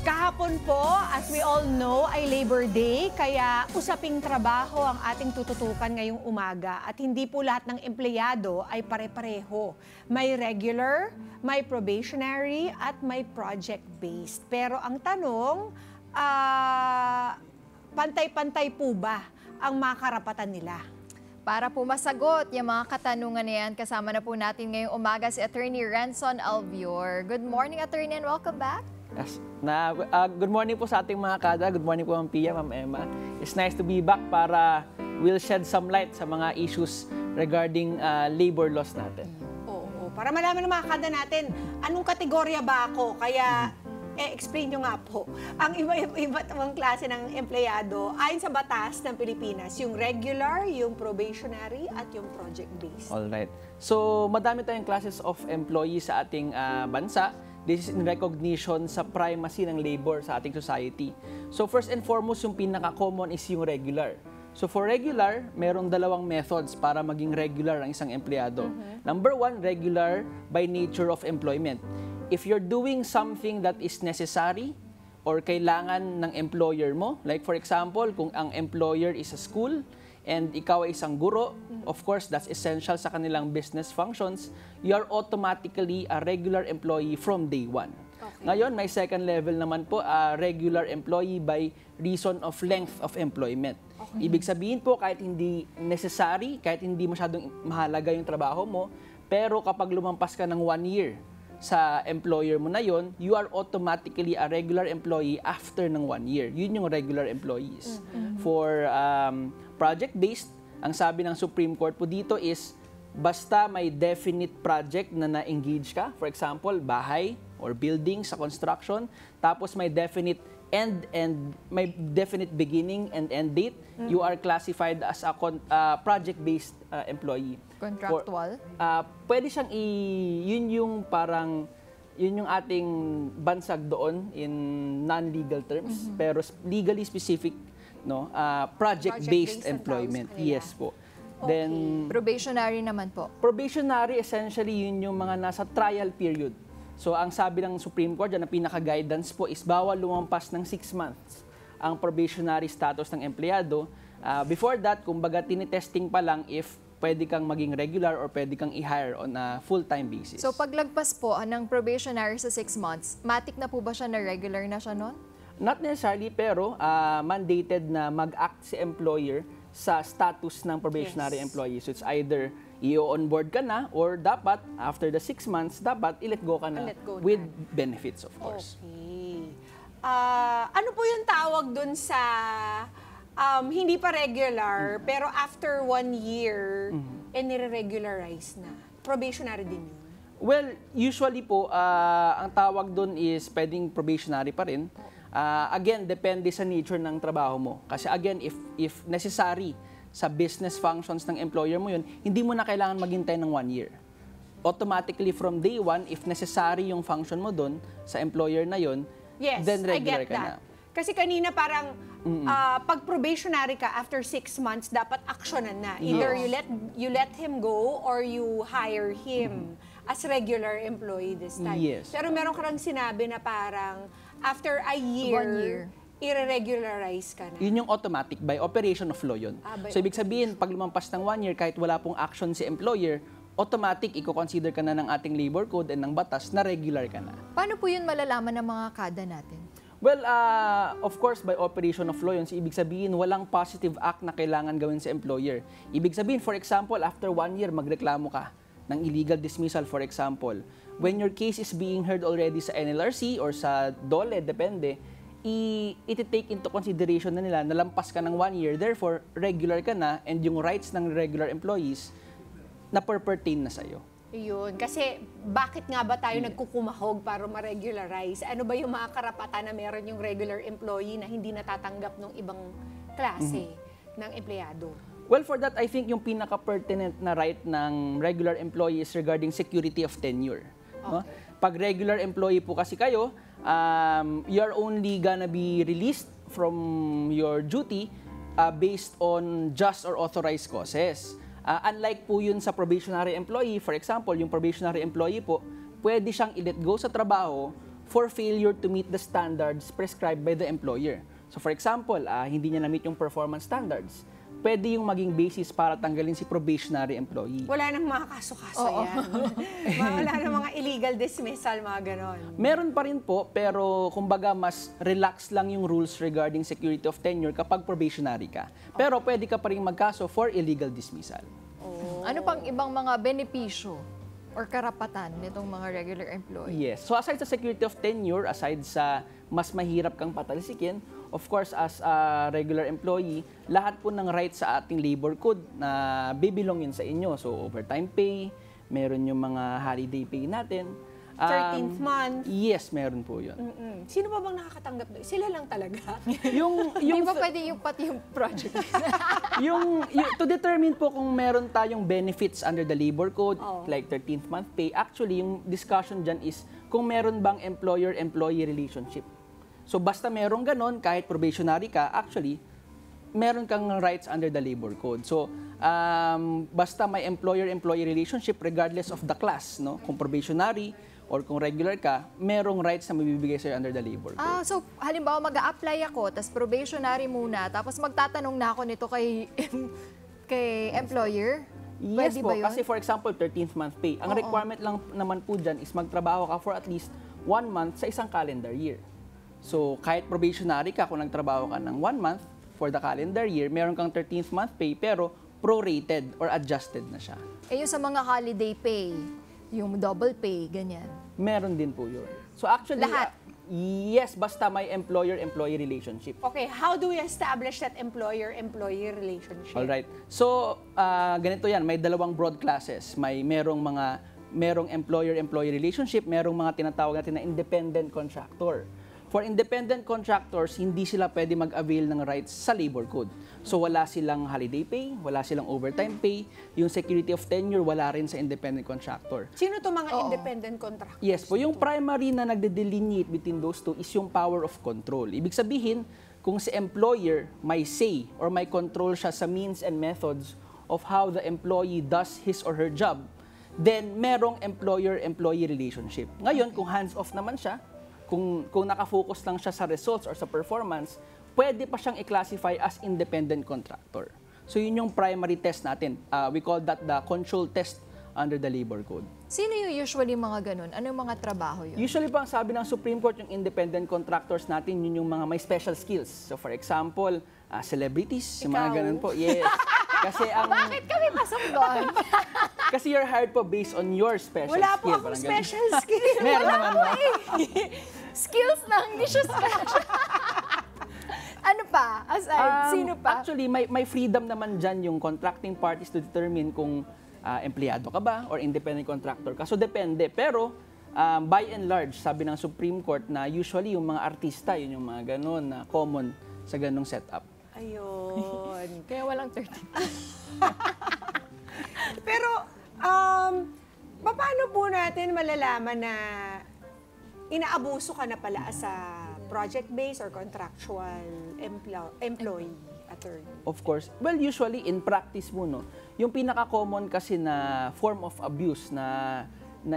Kahapon po, as we all know, ay Labor Day, kaya usaping trabaho ang ating tututukan ngayong umaga. At hindi po lahat ng empleyado ay pare-pareho. May regular, may probationary, at may project-based. Pero ang tanong, pantay-pantay po ba ang mga karapatan nila? Para po masagot yung mga katanungan na yan, kasama na po natin ngayong umaga si Attorney Renson Alvior. Good morning, Attorney, and welcome back. Yes. Good morning po sa ating mga kada. Good morning po, Ma'am Pia, Ma'am Emma. It's nice to be back para we'll shed some light sa mga issues regarding labor laws natin. Oo, para malaman ng mga kada natin, anong kategorya ba ako? Kaya, explain nyo nga po. Ang iba't ibang klase ng empleyado, ayon sa batas ng Pilipinas, yung regular, yung probationary, at yung project-based. Alright. So, madami tayong classes of employees sa ating bansa. This is in recognition sa primacy ng labor sa ating society. So first and foremost, yung pinaka-common is yung regular. So for regular, merong dalawang methods para maging regular ang isang empleyado. Number one, regular by nature of employment. If you're doing something that is necessary or kailangan ng employer mo, like for example, kung ang employer is a school, and ikaw ay isang guro, of course, that's essential sa kanilang business functions, you are automatically a regular employee from day one. Okay. Ngayon, may second level naman po, a regular employee by reason of length of employment. Okay. Ibig sabihin po, kahit hindi necessary, kahit hindi masyadong mahalaga yung trabaho mo, pero kapag lumampas ka ng 1 year sa employer mo na yon, you are automatically a regular employee after ng 1 year. Yun yung regular employees. For project-based, ang sabi ng Supreme Court po dito is basta may definite project na na-engage ka, for example, bahay or building sa construction, tapos may definite end and may definite beginning and end date, you are classified as a project-based employee. Contractual? Pwede siyang yun yung parang yun yung ating bansag doon in non-legal terms, pero legally specific, no, project-based employment. Yes po. Okay. Then Probationary naman po. Probationary, essentially yun yung mga nasa trial period. So ang sabi ng Supreme Court, yan ang pinaka-guidance po, is bawal lumampas ng 6 months ang probationary status ng empleyado. Before that, kumbaga tinitesting pa lang if pwede kang maging regular or pwede kang i-hire on a full-time basis. So paglagpas po ng probationary sa 6 months, matik na po ba siya na regular na siya nun? Not necessarily, pero mandated na mag-act si employer sa status ng probationary employee. So it's either i-onboard ka na or dapat, after the 6 months, dapat i-let go ka na with benefits, of course. Okay. Ano po yung tawag dun sa hindi pa regular, pero after 1 year, nire-regularize na? Probationary din yun? Well, usually po, ang tawag dun is pwedeng probationary pa rin. Again, depende sa nature ng trabaho mo. Kasi again, if necessary sa business functions ng employer mo yun, hindi mo na kailangan maghintay ng 1 year. Automatically from day 1, if necessary yung function mo dun sa employer na yun, then regular ka na. Kasi kanina parang pag probationary ka, after 6 months, dapat actionan na. Either you let him go or you hire him as regular employee this time. Yes. Pero meron ka lang sinabi na parang after a year, i-regularize ka na. Yun yung automatic, by operation of law yun. So ibig sabihin, pag lumampas ng 1 year, kahit wala pong action si employer, automatic, i-consider ka na ng ating labor code and ng batas na regular ka na. Paano po yun malalaman ng mga kada natin? Well, of course, by operation of law yun. So, ibig sabihin, walang positive act na kailangan gawin sa employer. Ibig sabihin, for example, after 1 year, magreklamo ka ng illegal dismissal, for example. When your case is being heard already sa NLRC or sa DOLE, depende, iti-take into consideration na nila, nalampas ka ng 1 year, therefore, regular ka na, and yung rights ng regular employees na pertain na sa'yo. Yun. Kasi bakit nga ba tayo nagkukumahog para ma-regularize? Ano ba yung mga karapatan na meron yung regular employee na hindi natatanggap ng ibang klase ng empleyado? Well, for that, I think yung pinaka-pertinent na right ng regular employee is regarding security of tenure. Okay. No? Pag regular employee po kasi kayo, you're only gonna be released from your duty based on just or authorized causes. Unlike po yun sa probationary employee, for example, yung probationary employee po, pwede siyang i-let go sa trabaho for failure to meet the standards prescribed by the employer. So for example, hindi niya na-meet yung performance standards, pwede yung maging basis para tanggalin si probationary employee. Wala nang mga kaso-kaso yan. Wala nang mga illegal dismissal, mga ganon. Meron pa rin po, pero kumbaga mas relax lang yung rules regarding security of tenure kapag probationary ka. Pero pwede ka pa rin magkaso for illegal dismissal. Ano pang ibang mga benepisyo or karapatan nitong mga regular employee? Yes. So aside sa security of tenure, aside sa mas mahirap kang patalsikin, of course, as a regular employee, lahat po ng rights sa ating labor code na bibilong yun sa inyo. So overtime pay, meron yung mga holiday pay natin. 13th month. Yes, meron po yun. Sino ba bang nakakatanggap doon? Sila lang talaga. Di ba pwede yung pati yung project? To determine po kung meron tayong benefits under the labor code, like 13th month pay, actually, yung discussion dyan is kung meron bang employer-employee relationship. So basta merong ganon, kahit probationary ka, actually, meron kang rights under the labor code. So basta may employer-employee relationship regardless of the class, no? Kung probationary or kung regular ka, merong rights na mabibigay sa'yo under the labor code. So halimbawa mag-a-apply ako, tapos probationary muna, tapos magtatanong na ako nito kay employer? Yes Pwede po, ba yun? kasi for example, 13th month pay. Ang requirement lang naman po dyan is magtrabaho ka for at least 1 month sa isang calendar year. So kahit probationary ka, kung nagtrabaho ka ng 1 month for the calendar year, meron kang 13th month pay pero prorated or adjusted na siya. Yung sa mga holiday pay, yung double pay, ganyan. Meron din po yun. So actually, Lahat? Yes, basta may employer-employee relationship. Okay, how do we establish that employer-employee relationship? Alright. So, ganito yan. May dalawang broad classes. Merong employer-employee relationship, merong mga tinatawag natin na independent contractor. For independent contractors, hindi sila pwede mag-avail ng rights sa labor code. So wala silang holiday pay, wala silang overtime pay, yung security of tenure, wala rin sa independent contractor. Sino to mga independent contractors? Yes po, yung primary na nagde-delineate between those two is yung power of control. Ibig sabihin, kung si employer may say or may control siya sa means and methods of how the employee does his or her job, then merong employer-employee relationship. Ngayon, kung hands-off naman siya, kung nakafocus lang siya sa results or sa performance, pwede pa siyang i-classify as independent contractor. So yun yung primary test natin. We call that the control test under the labor code. Sino yung usually mga ganun? Anong mga trabaho yun? Usually pa ang sabi ng Supreme Court, yung independent contractors natin, yun yung mga may special skills. So for example, celebrities, yung mga Ikaw? ganun po. Yes. Kasi Bakit kami pasok doon? kasi you're hired po based on your special Wala skill. po akong Parang ganun. special skill. Meron naman mo. Skills lang, hindi siya special. Ano pa? Aside, sino pa? Actually, may freedom naman dyan yung contracting parties to determine kung empleyado ka ba or independent contractor ka. So, depende. Pero, by and large, sabi ng Supreme Court na usually yung mga artista, yun yung mga ganon na common sa ganong setup. Ayun. Kaya walang 13. Pero, paano po natin malalaman na inaabuso ka na pala sa project-based or contractual employee, attorney? Of course. Well, usually, in practice mo, no, yung pinaka-common kasi na form of abuse na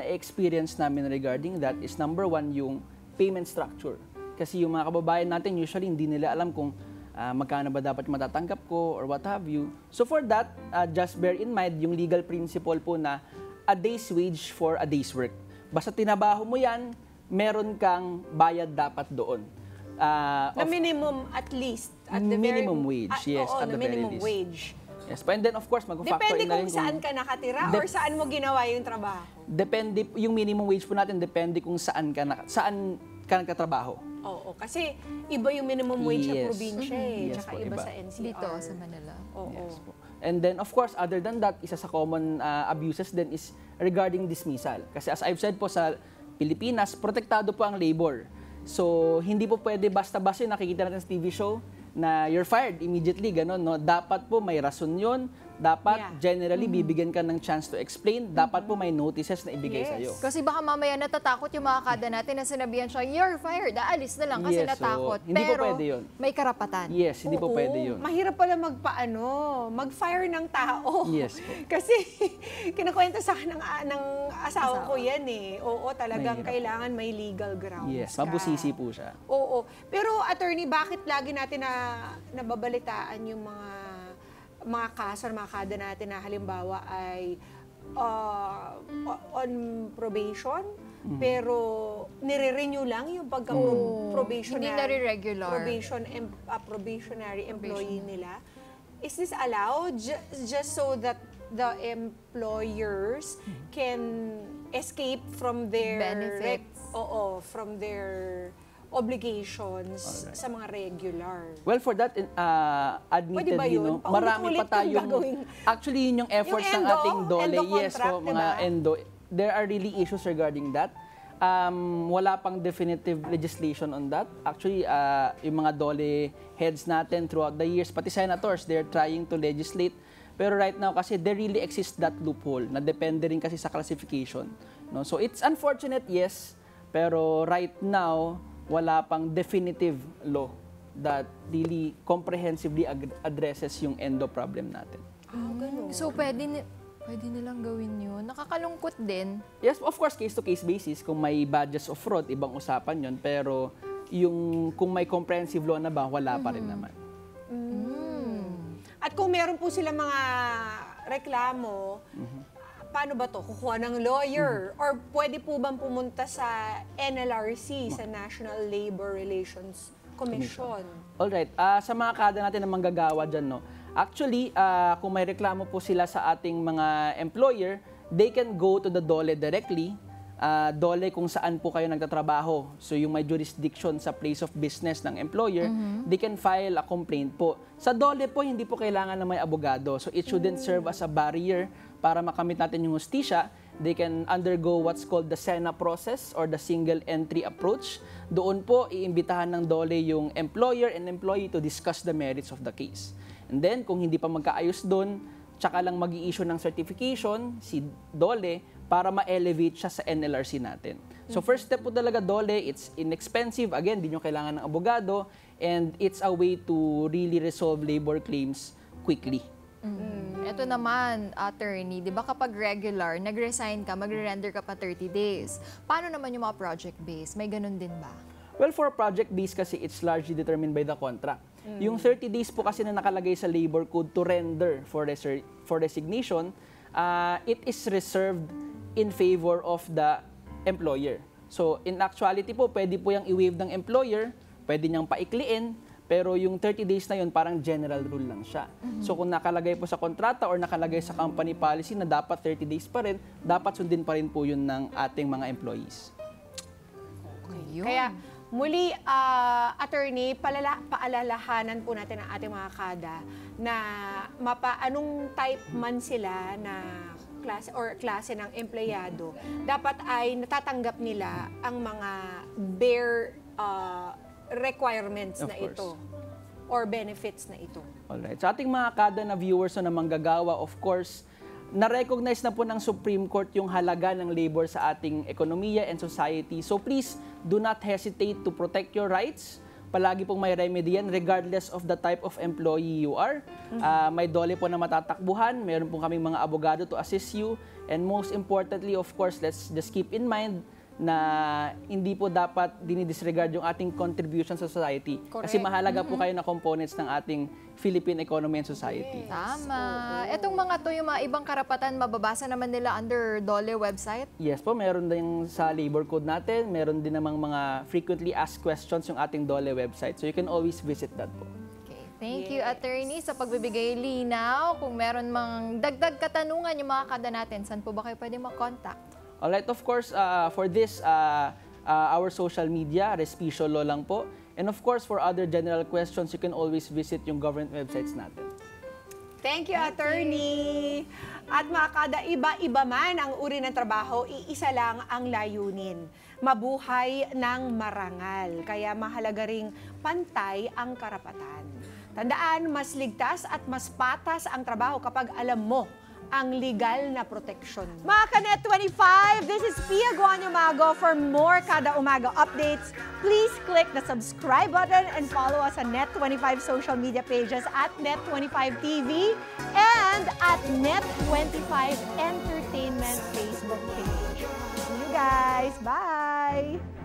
experience namin regarding that is number 1, yung payment structure. Kasi yung mga kababayan natin, usually, hindi nila alam kung magkano ba dapat matatanggap ko or what have you. So for that, just bear in mind yung legal principle po na a day's wage for a day's work. Basta tinabaho mo yan, meron kang bayad dapat doon. Na minimum at least. At the minimum wage, yes, Oo, at the na very minimum least. wage. Yes, and then of course, mag-factor Depende in na kung rin saan ka nakatira or saan mo ginawa yung trabaho. Depende, yung minimum wage po natin, depende kung saan ka nagkatrabaho. Oo, kasi iba yung minimum wage sa Yes. probinsya Yes tsaka po, iba iba. sa NCR. Dito sa Manila. Oo. Yes po. And then, of course, other than that, isa sa common abuses din is regarding dismissal. Kasi as I've said po, sa Pilipinas, protektado po ang labor. So, hindi po pwede basta-basta yung nakikita natin sa TV show na you're fired immediately, gano'n, no? Dapat po may rason yun, dapat generally bibigyan ka ng chance to explain, dapat po may notices na ibigay sa'yo. Kasi baka mamaya natatakot yung mga kada natin na sinabihan siya, you're fired, aalis na lang kasi Yes, so, natakot. hindi po Pero pwede yun. may karapatan. Yes, hindi po Oo, pwede yun. Mahirap pala mag-fire ng tao. Yes po. Kasi kinakwento sa akin ng asawa ko yan eh. Oo, talagang Mahirap. kailangan may legal grounds Yes, ka. mabusisi po siya. Oo. Pero attorney, bakit lagi natin nababalitaan yung mga kaso, mga kada natin na halimbawa ay on probation, pero nire-renew lang yung pagka-probationary, Hindi nare-regular. probationary employee nila. Is this allowed just so that the employers can escape from their Benefits. from their obligations sa mga regular? Well, for that, admittedly, Pwede ba yun? marami pa Paulit-ulit yung tayong... gagawin. Actually, yun yung efforts ng endo, ating DOLE. endo Yes po, contract, mga diba? endo. There are really issues regarding that. Wala pang definitive legislation on that. Actually, yung mga DOLE heads natin throughout the years, pati senators, they're trying to legislate. Pero right now, kasi there really exists that loophole na depende rin kasi sa classification. No? So it's unfortunate, yes. Pero right now, wala pang definitive law that really comprehensively addresses yung endo problem natin. So pwede nilang gawin yun. Nakakalungkot din. Yes, of course, case-to-case basis. Kung may badges of fraud, ibang usapan yon. Pero kung may comprehensive law na ba, wala pa rin naman. At kung meron po sila mga reklamo, paano ba to? Kukuha ng lawyer? Or pwede po bang pumunta sa NLRC, sa National Labor Relations Commission? Alright, sa mga kada natin na manggagawa dyan, no? Actually, kung may reklamo po sila sa ating mga employer, they can go to the DOLE directly. DOLE kung saan po kayo nagtatrabaho. So yung may jurisdiction sa place of business ng employer, they can file a complaint po. Sa DOLE po, hindi po kailangan na may abogado. So it shouldn't serve as a barrier para makamit natin yung hustisya. They can undergo what's called the SENA process or the single entry approach. Doon po, iimbitahan ng DOLE yung employer and employee to discuss the merits of the case. And then, kung hindi pa magkaayos doon, tsaka lang mag-i-issue ng certification, si DOLE, para ma-elevate siya sa NLRC natin. So first step po talaga, DOLE, it's inexpensive. Again, di nyo kailangan ng abogado. And it's a way to really resolve labor claims quickly. Ito naman, attorney, di ba kapag regular, nag-resign ka, magre-render ka pa 30 days. Paano naman yung mga project-based? May ganun din ba? Well, for project-based kasi, it's largely determined by the contract. Yung 30 days po kasi na nakalagay sa labor code to render for resignation, it is reserved in favor of the employer. So, in actuality po, pwede po yung i-waive ng employer, pwede niyang paikliin, pero yung 30 days na yun, parang general rule lang siya. So, kung nakalagay po sa kontrata or nakalagay sa company policy na dapat 30 days pa rin, dapat sundin pa rin po yun ng ating mga employees. Ayun. Kaya muli, attorney, paalalahanan po natin ang ating mga kada na anong type man sila na klase ng empleyado, dapat ay natatanggap nila ang mga bare requirements Of na course. ito or benefits na ito. Alright. So ating mga kada na viewers na manggagawa, of course, na-recognize na po ng Supreme Court yung halaga ng labor sa ating ekonomiya and society. So please, do not hesitate to protect your rights. Palagi pong may remedy yan regardless of the type of employee you are. May DOLE po na matatakbuhan. Meron po kaming mga abogado to assist you. And most importantly, of course, let's just keep in mind na hindi po dapat dinidisregard yung ating contribution sa society. Correct. Kasi mahalaga po kayo na components ng ating Philippine economy and society. Tama. Etong mga to, yung mga ibang karapatan, mababasa naman nila under DOLE website? Yes po, meron din sa labor code natin, meron din namang mga frequently asked questions yung ating DOLE website. So you can always visit that po. Okay. Thank you, attorney, sa pagbibigay linaw. Kung meron mang dagdag katanungan yung mga kada natin, saan po ba kayo pwede mag-contact? Alright, of course, for this, our social media, Respicio Law lang po. And of course, for other general questions, you can always visit yung government websites natin. Thank you, attorney! At mga kada, iba-iba man ang uri ng trabaho, iisa lang ang layunin. Mabuhay ng marangal. Kaya mahalaga ring pantay ang karapatan. Tandaan, mas ligtas at mas patas ang trabaho kapag alam mo ang legal na proteksyon. Mga Kanet 25, this is Pia Guanyo Mago. For more Kada Umaga updates, please click the subscribe button and follow us on Net25 social media pages at Net25 TV and at Net25 Entertainment Facebook page. See you guys. Bye!